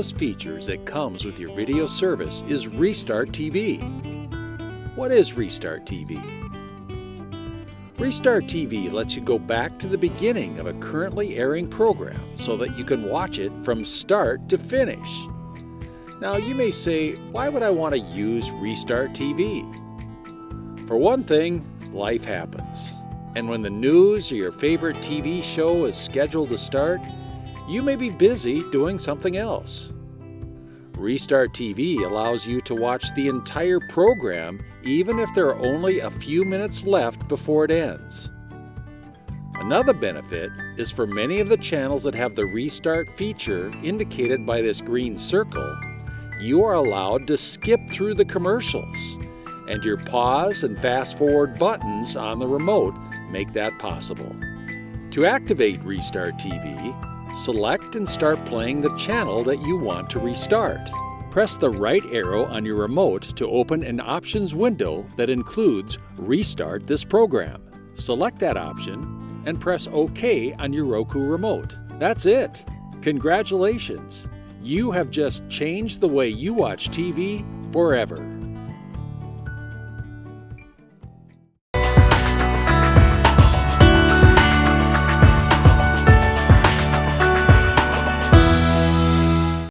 coolest features that comes with your video service is Restart TV. What is Restart TV? Restart TV lets you go back to the beginning of a currently airing program so that you can watch it from start to finish. Now you may say, why would I want to use Restart TV? For one thing, life happens. And when the news or your favorite TV show is scheduled to start, you may be busy doing something else. Restart TV allows you to watch the entire program even if there are only a few minutes left before it ends. Another benefit is for many of the channels that have the Restart feature indicated by this green circle, you are allowed to skip through the commercials, and your pause and fast forward buttons on the remote make that possible. To activate Restart TV, select and start playing the channel that you want to restart. Press the right arrow on your remote to open an options window that includes Restart this program. Select that option and press OK on your Roku remote. That's it! Congratulations! You have just changed the way you watch TV forever.